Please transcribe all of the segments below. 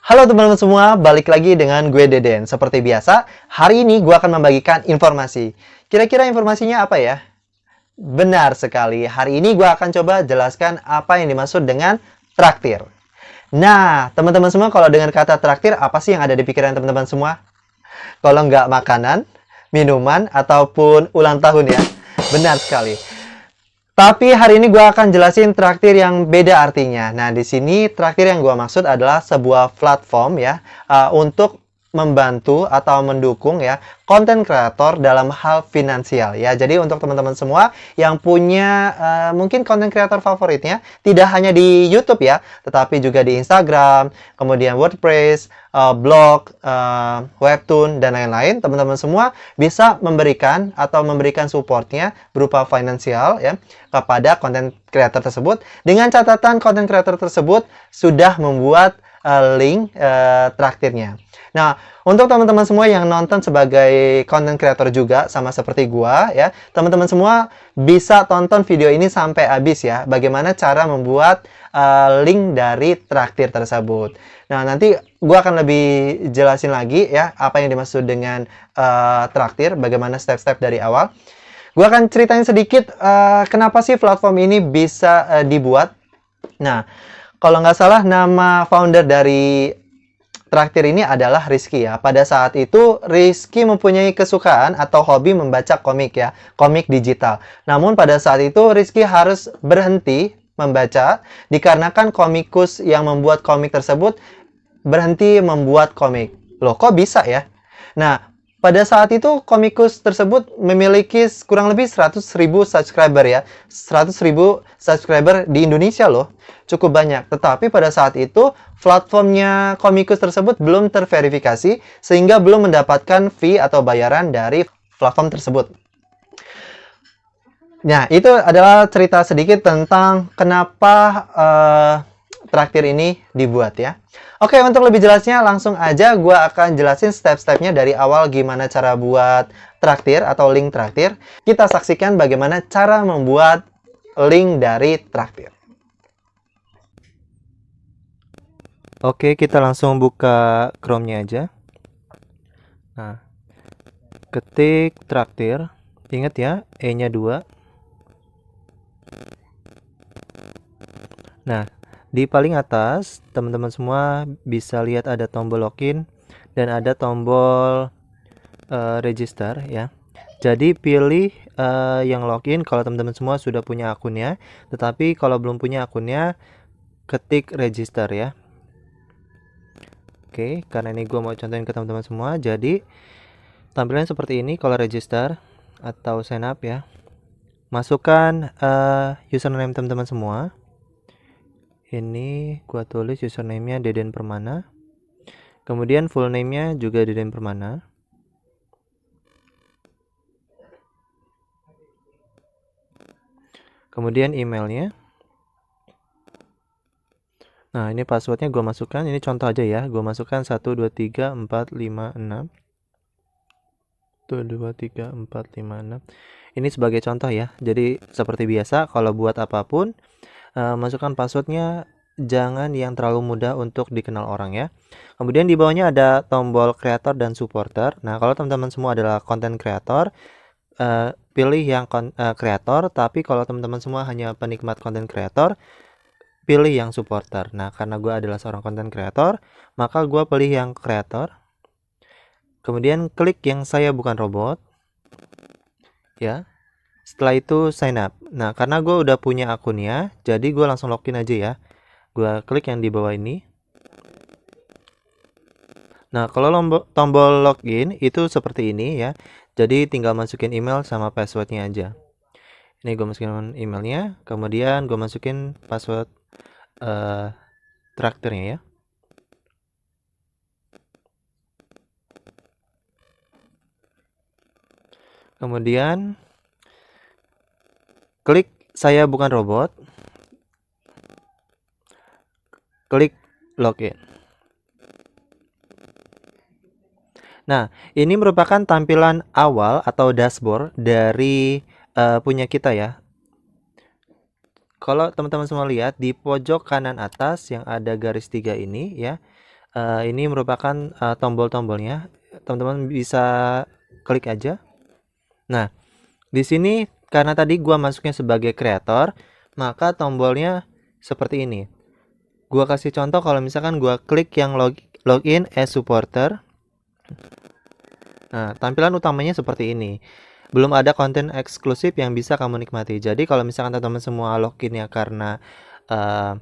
Halo teman-teman semua, balik lagi dengan gue Deden. Seperti biasa, hari ini gue akan membagikan informasi. Kira-kira informasinya apa ya? Benar sekali, hari ini gue akan coba jelaskan apa yang dimaksud dengan traktir. Nah, teman-teman semua kalau dengar kata traktir, apa sih yang ada di pikiran teman-teman semua? Kalau nggak makanan, minuman, ataupun ulang tahun ya? Benar sekali. Tapi hari ini gue akan jelasin traktir yang beda artinya. Nah, di sini traktir yang gue maksud adalah sebuah platform ya untuk membantu atau mendukung ya konten kreator dalam hal finansial ya. Jadi untuk teman-teman semua yang punya mungkin konten kreator favoritnya tidak hanya di YouTube ya, tetapi juga di Instagram, kemudian WordPress, blog, webtoon dan lain-lain, teman-teman semua bisa memberikan atau memberikan supportnya berupa finansial ya kepada konten kreator tersebut dengan catatan konten kreator tersebut sudah membuat link traktirnya. Nah, untuk teman-teman semua yang nonton sebagai content creator juga sama seperti gua ya, teman-teman semua bisa tonton video ini sampai habis ya. Bagaimana cara membuat link dari traktir tersebut. Nah, nanti gua akan lebih jelasin lagi ya apa yang dimaksud dengan traktir, bagaimana step-step dari awal. Gua akan ceritain sedikit kenapa sih platform ini bisa dibuat. Nah, kalau nggak salah nama founder dari traktir ini adalah Rizky ya. Pada saat itu Rizky mempunyai kesukaan atau hobi membaca komik ya, komik digital. Namun pada saat itu Rizky harus berhenti membaca dikarenakan komikus yang membuat komik tersebut berhenti membuat komik. Loh, kok bisa ya? Nah, pada saat itu komikus tersebut memiliki kurang lebih 100.000 subscriber ya. 100.000 subscriber di Indonesia loh. Cukup banyak. Tetapi pada saat itu platformnya komikus tersebut belum terverifikasi sehingga belum mendapatkan fee atau bayaran dari platform tersebut. Nah, itu adalah cerita sedikit tentang kenapa traktir ini dibuat ya. Oke, untuk lebih jelasnya langsung aja gue akan jelasin step-stepnya dari awal gimana cara buat traktir atau link traktir. Kita saksikan bagaimana cara membuat link dari traktir. Oke, kita langsung buka Chrome-nya aja. Nah, ketik traktir. Ingat ya, E-nya 2. Nah, di paling atas, teman-teman semua bisa lihat ada tombol login dan ada tombol register ya. Jadi pilih yang login kalau teman-teman semua sudah punya akunnya. Tetapi kalau belum punya akunnya, ketik register ya. Oke, karena ini gue mau contohin ke teman-teman semua. Jadi tampilan seperti ini kalau register atau sign up ya. Masukkan username teman-teman semua. Ini gua tulis username-nya Deden Permana. Kemudian full name-nya juga Deden Permana. Kemudian emailnya. Nah, ini passwordnya gua masukkan. Ini contoh aja ya. Gua masukkan 1, 2, 3, 4, 5, 6. 1, 2, 3, 4, 5, 6. Ini sebagai contoh ya. Jadi seperti biasa kalau buat apapun masukkan passwordnya jangan yang terlalu mudah untuk dikenal orang ya. Kemudian di bawahnya ada tombol creator dan supporter. Nah, kalau teman-teman semua adalah content creator, pilih yang creator. Tapi kalau teman-teman semua hanya penikmat content creator, pilih yang supporter. Nah, karena gue adalah seorang content creator, maka gue pilih yang creator. Kemudian klik yang saya bukan robot ya. Setelah itu sign up. Nah, karena gue udah punya akunnya, jadi gue langsung login aja ya. Gue klik yang di bawah ini. Nah, kalau tombol login itu seperti ini ya. Jadi tinggal masukin email sama passwordnya aja. Ini gue masukin emailnya, kemudian gue masukin password traktirnya ya. Kemudian klik saya bukan robot. Klik login. Nah, ini merupakan tampilan awal atau dashboard dari punya kita ya. Kalau teman-teman semua lihat di pojok kanan atas yang ada garis 3 ini ya, Ini merupakan tombol-tombolnya. Teman-teman bisa klik aja. Nah, di sini karena tadi gua masuknya sebagai kreator, maka tombolnya seperti ini. Gua kasih contoh kalau misalkan gua klik yang login as supporter. Nah, tampilan utamanya seperti ini. Belum ada konten eksklusif yang bisa kamu nikmati. Jadi kalau misalkan teman-teman semua loginnya karena uh,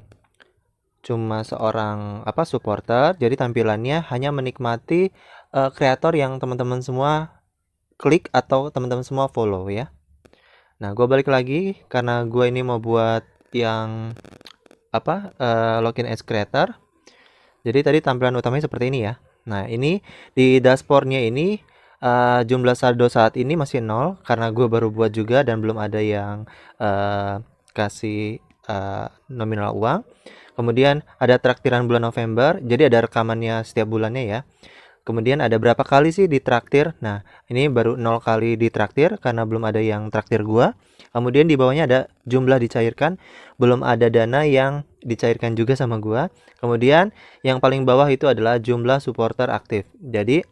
cuma seorang supporter, jadi tampilannya hanya menikmati kreator yang teman-teman semua klik atau teman-teman semua follow ya. Nah, gue balik lagi karena gue ini mau buat yang login as creator. Jadi tadi tampilan utamanya seperti ini ya. Nah, ini di dashboardnya ini jumlah saldo saat ini masih 0 karena gue baru buat juga dan belum ada yang kasih nominal uang. Kemudian ada traktiran bulan November, jadi ada rekamannya setiap bulannya ya. Kemudian ada berapa kali sih ditraktir? Nah, ini baru 0 kali ditraktir karena belum ada yang traktir gua. Kemudian di bawahnya ada jumlah dicairkan, belum ada dana yang dicairkan juga sama gua. Kemudian yang paling bawah itu adalah jumlah supporter aktif. Jadi,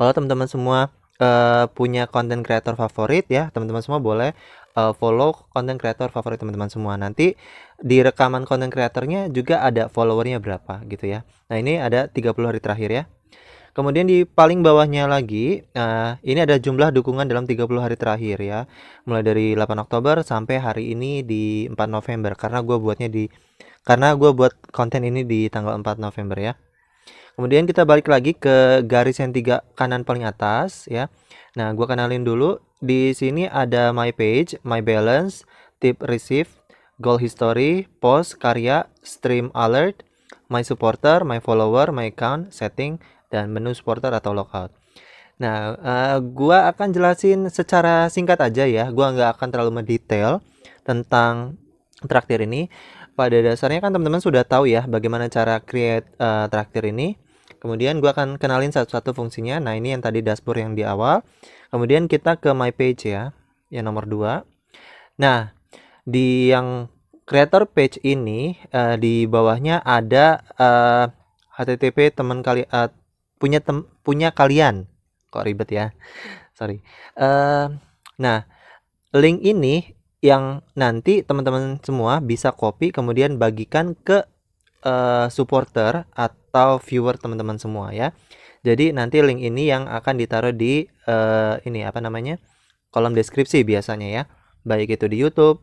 kalau teman-teman semua punya konten creator favorit ya, teman-teman semua boleh follow konten creator favorit teman-teman semua. Nanti di rekaman konten creatornya juga ada followernya berapa gitu ya. Nah, ini ada 30 hari terakhir ya. Kemudian di paling bawahnya lagi, ini ada jumlah dukungan dalam 30 hari terakhir ya. Mulai dari 8 Oktober sampai hari ini di 4 November karena gue buat konten ini di tanggal 4 November ya. Kemudian kita balik lagi ke garis yang 3 kanan paling atas ya. Nah, gue kenalin dulu. Di sini ada my page, my balance, tip receive, goal history, post, karya, stream alert, my supporter, my follower, my account, setting, dan menu supporter atau logout. Nah, gua akan jelasin secara singkat aja ya. Gua nggak akan terlalu mendetail tentang traktir ini. Pada dasarnya kan teman-teman sudah tahu ya bagaimana cara create traktir ini. Kemudian gua akan kenalin satu-satu fungsinya. Nah, ini yang tadi dashboard yang di awal. Kemudian kita ke my page ya, yang nomor 2. Nah, di yang creator page ini di bawahnya ada HTTP teman kali punya kalian. Kok ribet ya? Sorry. Nah, link ini yang nanti teman-teman semua bisa copy kemudian bagikan ke supporter atau viewer teman-teman semua ya. Jadi nanti link ini yang akan ditaruh di kolom deskripsi biasanya ya. Baik itu di YouTube,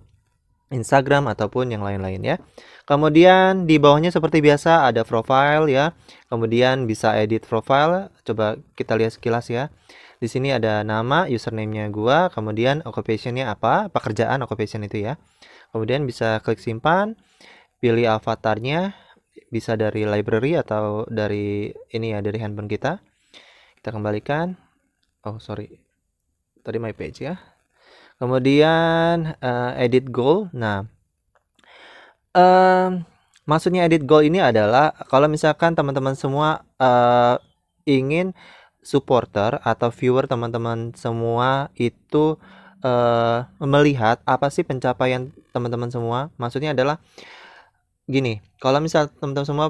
Instagram ataupun yang lain-lain ya. Kemudian di bawahnya seperti biasa ada profile ya. Kemudian bisa edit profile. Coba kita lihat sekilas ya. Di sini ada nama, username-nya gua, kemudian occupation-nya apa, pekerjaan occupation itu ya. Kemudian bisa klik simpan, pilih avatarnya, bisa dari library atau dari ini ya, dari handphone kita. Kita kembalikan. Oh, sorry. Tadi my page ya. Kemudian edit goal. Nah, maksudnya edit goal ini adalah kalau misalkan teman-teman semua ingin supporter atau viewer teman-teman semua itu melihat apa sih pencapaian teman-teman semua. Maksudnya adalah gini, kalau misal teman-teman semua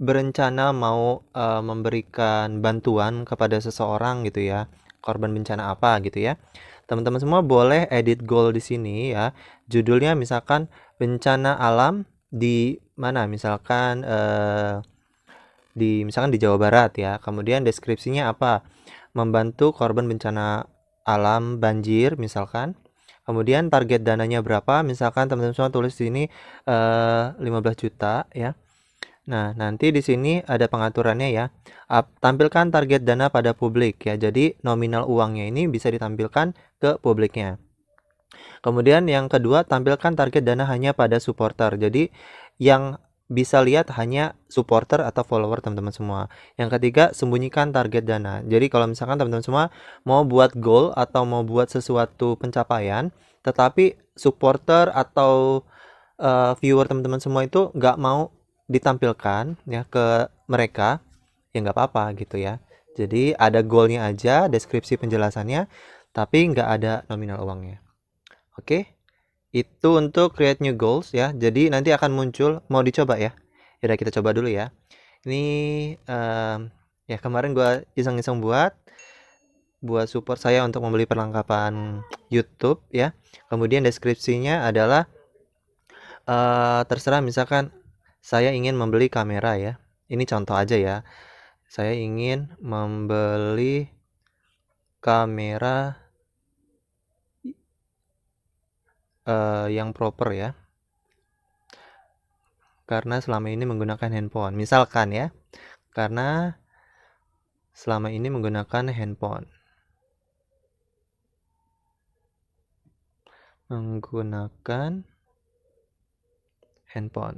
berencana mau memberikan bantuan kepada seseorang gitu ya, korban bencana apa gitu ya. Teman-teman semua boleh edit goal di sini ya. Judulnya misalkan bencana alam di mana? Misalkan di Jawa Barat ya. Kemudian deskripsinya apa? Membantu korban bencana alam banjir misalkan. Kemudian target dananya berapa? Misalkan teman-teman semua tulis di sini 15 juta ya. Nah, nanti di sini ada pengaturannya ya. Tampilkan target dana pada publik ya. Jadi nominal uangnya ini bisa ditampilkan ke publiknya. Kemudian yang kedua, tampilkan target dana hanya pada supporter. Jadi yang bisa lihat hanya supporter atau follower teman-teman semua. Yang ketiga, sembunyikan target dana. Jadi kalau misalkan teman-teman semua mau buat goal atau mau buat sesuatu pencapaian, tetapi supporter atau viewer teman-teman semua itu nggak mau ditampilkan ya ke mereka, ya nggak apa-apa gitu ya. Jadi ada goalnya aja, deskripsi penjelasannya, tapi nggak ada nominal uangnya. Oke, itu untuk create new goals ya. Jadi nanti akan muncul, mau dicoba ya. Ya udah kita coba dulu ya. Ini ya kemarin gua iseng-iseng buat support saya untuk membeli perlengkapan YouTube ya. Kemudian deskripsinya adalah terserah misalkan saya ingin membeli kamera ya. Ini contoh aja ya. Saya ingin membeli kamera yang proper ya. Karena selama ini menggunakan handphone. Misalkan ya. Karena selama ini menggunakan handphone.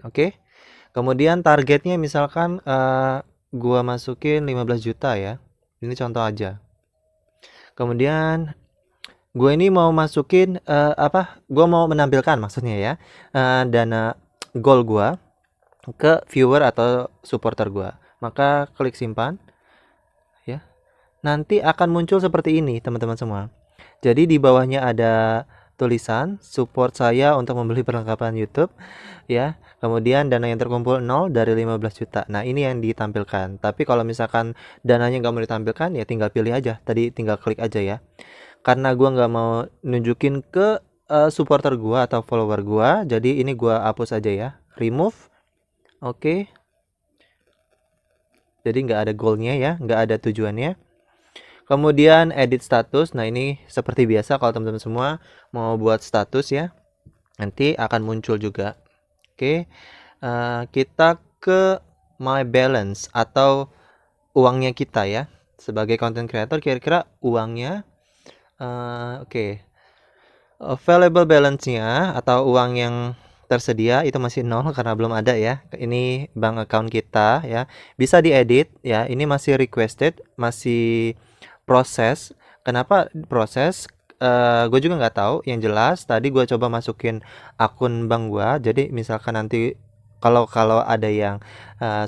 Oke. Kemudian targetnya misalkan gua masukin 15 juta ya. Ini contoh aja. Kemudian gue ini mau masukin gue mau menampilkan maksudnya ya dana goal gue ke viewer atau supporter gue. Maka klik simpan ya. Nanti akan muncul seperti ini teman-teman semua. Jadi di bawahnya ada tulisan support saya untuk membeli perlengkapan YouTube ya. Kemudian dana yang terkumpul 0 dari 15 juta. Nah, ini yang ditampilkan. Tapi kalau misalkan dananya nggak mau ditampilkan ya tinggal pilih aja. Tadi tinggal klik aja ya. Karena gua nggak mau nunjukin ke supporter gua atau follower gua, jadi ini gua hapus aja ya. Remove. Oke. Jadi nggak ada goalnya ya, nggak ada tujuannya. Kemudian edit status. Nah, ini seperti biasa kalau teman-teman semua mau buat status ya, nanti akan muncul juga. Oke. Kita ke my balance atau uangnya kita ya. Sebagai content creator kira-kira uangnya oke. Available balance-nya atau uang yang tersedia itu masih 0 karena belum ada ya. Ini bank account kita ya. Bisa diedit ya. Ini masih requested, masih proses. Kenapa proses? Gue juga nggak tahu. Yang jelas tadi gue coba masukin akun bank gue. Jadi misalkan nanti kalau ada yang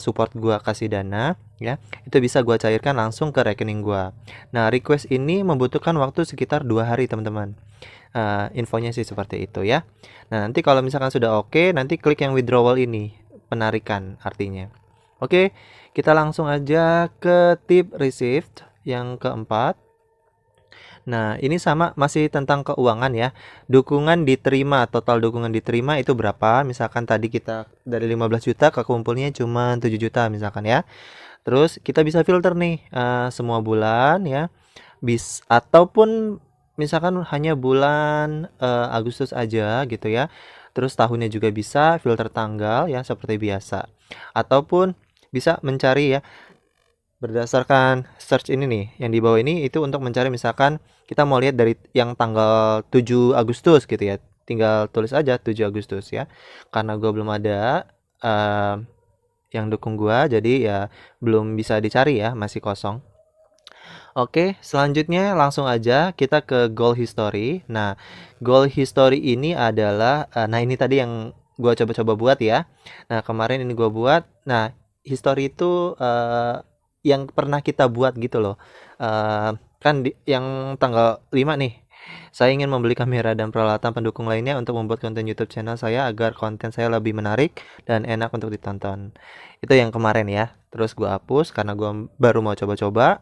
support gue kasih dana ya, itu bisa gue cairkan langsung ke rekening gue. Nah, request ini membutuhkan waktu sekitar 2 hari teman-teman. Infonya sih seperti itu ya. Nah, nanti kalau misalkan sudah oke, nanti klik yang withdrawal ini, penarikan artinya. Oke, kita langsung aja ke tip received yang keempat. Nah, ini sama masih tentang keuangan ya. Dukungan diterima, total dukungan diterima itu berapa? Misalkan tadi kita dari 15 juta kekumpulnya cuma 7 juta misalkan ya. Terus kita bisa filter nih semua bulan ya. Ataupun misalkan hanya bulan Agustus aja gitu ya. Terus tahunnya juga bisa filter tanggal ya seperti biasa. Ataupun bisa mencari ya berdasarkan search ini nih yang di bawah ini itu untuk mencari misalkan kita mau lihat dari yang tanggal 7 Agustus gitu ya. Tinggal tulis aja 7 Agustus ya. Karena gue belum ada yang dukung gua jadi ya belum bisa dicari ya, masih kosong. Oke, selanjutnya langsung aja kita ke goal history. Nah, goal history ini adalah nah ini tadi yang gua coba-coba buat ya. Nah, kemarin ini gua buat. Nah, history itu yang pernah kita buat gitu loh. Kan yang tanggal 5 nih. Saya ingin membeli kamera dan peralatan pendukung lainnya untuk membuat konten YouTube channel saya agar konten saya lebih menarik dan enak untuk ditonton. Itu yang kemarin ya. Terus gua hapus karena gua baru mau coba-coba.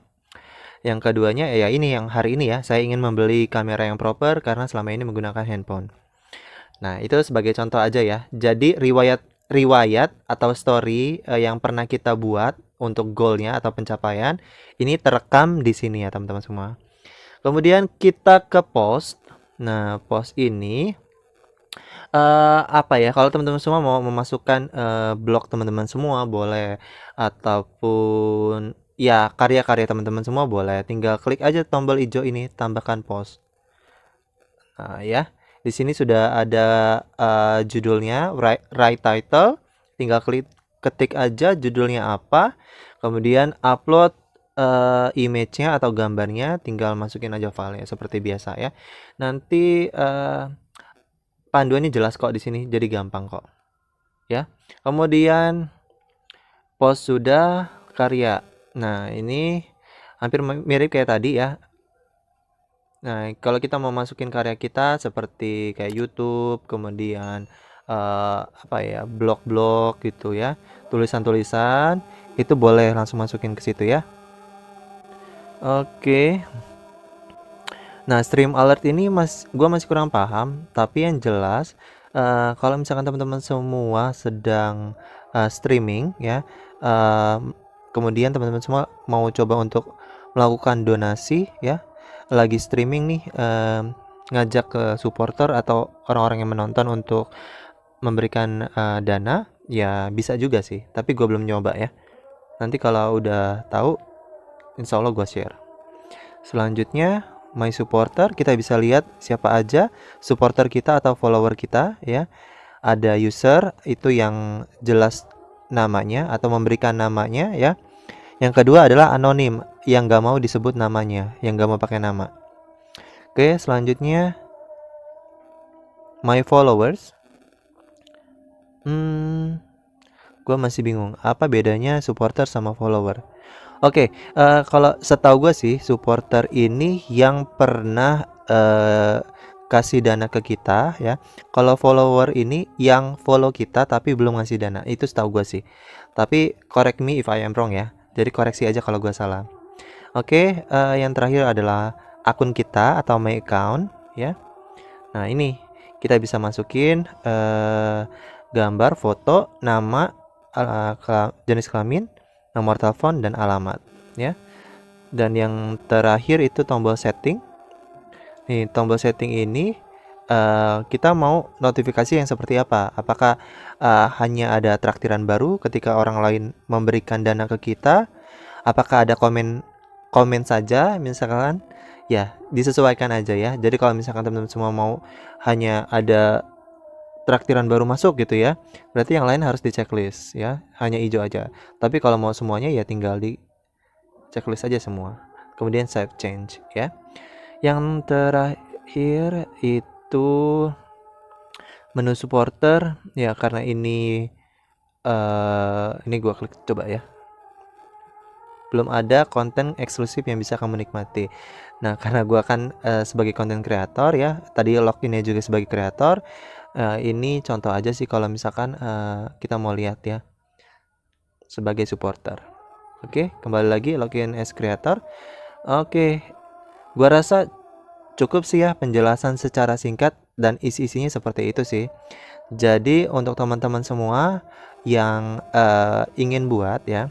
Yang keduanya ya ini yang hari ini ya. Saya ingin membeli kamera yang proper karena selama ini menggunakan handphone. Nah, itu sebagai contoh aja ya. Jadi riwayat atau story yang pernah kita buat untuk goalnya atau pencapaian ini terekam di sini ya teman-teman semua. Kemudian kita ke post. Nah, post ini apa ya? Kalau teman-teman semua mau memasukkan blog teman-teman semua boleh ataupun ya karya-karya teman-teman semua boleh. Tinggal klik aja tombol hijau ini tambahkan post. Nah, ya. Di sini sudah ada judulnya, write title. Tinggal ketik aja judulnya apa. Kemudian upload image-nya atau gambarnya, tinggal masukin aja filenya seperti biasa ya. Nanti panduannya jelas kok di sini, jadi gampang kok. Ya. Kemudian post sudah, karya. Nah, ini hampir mirip kayak tadi ya. Nah, kalau kita mau masukin karya kita seperti kayak YouTube, kemudian blog-blog gitu ya, tulisan-tulisan, itu boleh langsung masukin ke situ ya. Oke. Nah, stream alert ini gua masih kurang paham, tapi yang jelas kalau misalkan teman-teman semua sedang streaming ya, kemudian teman-teman semua mau coba untuk melakukan donasi ya, lagi streaming nih, ngajak ke supporter atau orang-orang yang menonton untuk memberikan dana, ya bisa juga sih, tapi gue belum nyoba ya. Nanti kalau udah tahu, insya Allah gue share. Selanjutnya, my supporter, kita bisa lihat siapa aja supporter kita atau follower kita ya. Ada user, itu yang jelas namanya atau memberikan namanya ya. Yang kedua adalah anonim, yang gak mau disebut namanya, yang gak mau pakai nama. Oke, selanjutnya my followers. Gue masih bingung, apa bedanya supporter sama follower? Oke, kalau setahu gue sih, supporter ini yang pernah kasih dana ke kita ya. Kalau follower ini yang follow kita tapi belum ngasih dana. Itu setahu gue sih. Tapi correct me if I am wrong ya. Jadi koreksi aja kalau gue salah. Oke, yang terakhir adalah akun kita atau my account ya. Nah, ini kita bisa masukin gambar, foto, nama, jenis kelamin, nomor telepon, dan alamat ya. Dan yang terakhir itu tombol setting. Nih, tombol setting ini kita mau notifikasi yang seperti apa? Apakah hanya ada traktiran baru ketika orang lain memberikan dana ke kita? Apakah ada komen saja misalkan? Ya, disesuaikan aja ya. Jadi kalau misalkan teman-teman semua mau hanya ada traktiran baru masuk gitu ya, berarti yang lain harus di checklist ya, hanya hijau aja. Tapi kalau mau semuanya ya tinggal di checklist aja semua. Kemudian save change ya. Yang terakhir itu menu supporter ya, karena ini gua klik coba ya. Belum ada konten eksklusif yang bisa kamu nikmati. Nah, karena gua kan sebagai content creator ya, tadi loginnya juga sebagai kreator. Ini contoh aja sih kalau misalkan kita mau lihat ya sebagai supporter. Oke, kembali lagi login as creator. Oke, gua rasa cukup sih ya penjelasan secara singkat dan isi-isinya seperti itu sih. Jadi untuk teman-teman semua yang ingin buat ya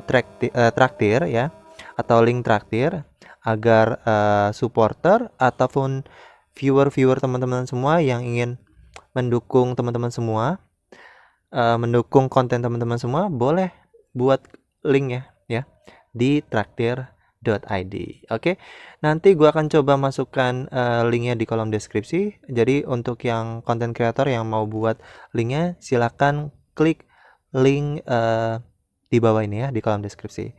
traktir ya atau link traktir agar supporter ataupun viewer teman-teman semua yang ingin mendukung teman-teman semua, mendukung konten teman-teman semua, boleh buat link ya di traktir.id. Oke, nanti gua akan coba masukkan linknya di kolom deskripsi. Jadi untuk yang konten kreator yang mau buat linknya, silakan klik link di bawah ini ya di kolom deskripsi.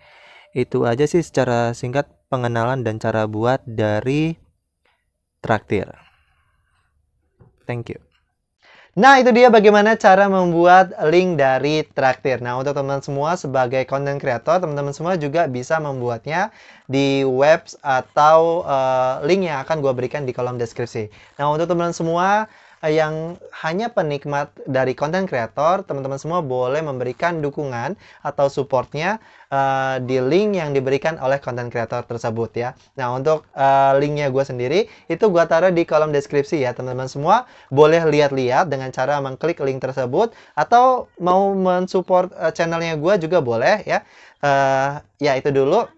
Itu aja sih secara singkat pengenalan dan cara buat dari Traktir. Thank you. Nah, itu dia bagaimana cara membuat link dari Traktir. Nah, untuk teman-teman semua sebagai content creator, teman-teman semua juga bisa membuatnya di webs atau link yang akan gue berikan di kolom deskripsi. Nah, untuk teman-teman semua yang hanya penikmat dari konten kreator, teman-teman semua boleh memberikan dukungan atau supportnya di link yang diberikan oleh konten kreator tersebut ya. Nah, untuk linknya gue sendiri itu gue taruh di kolom deskripsi ya. Teman-teman semua boleh lihat-lihat dengan cara mengklik link tersebut, atau mau mensupport channelnya gue juga boleh ya. Ya, itu dulu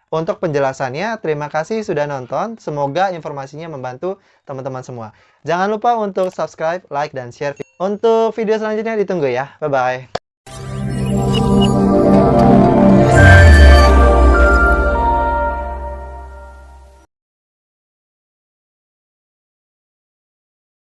untuk penjelasannya. Terima kasih sudah nonton. Semoga informasinya membantu teman-teman semua. Jangan lupa untuk subscribe, like, dan share. Untuk video selanjutnya ditunggu ya. Bye-bye.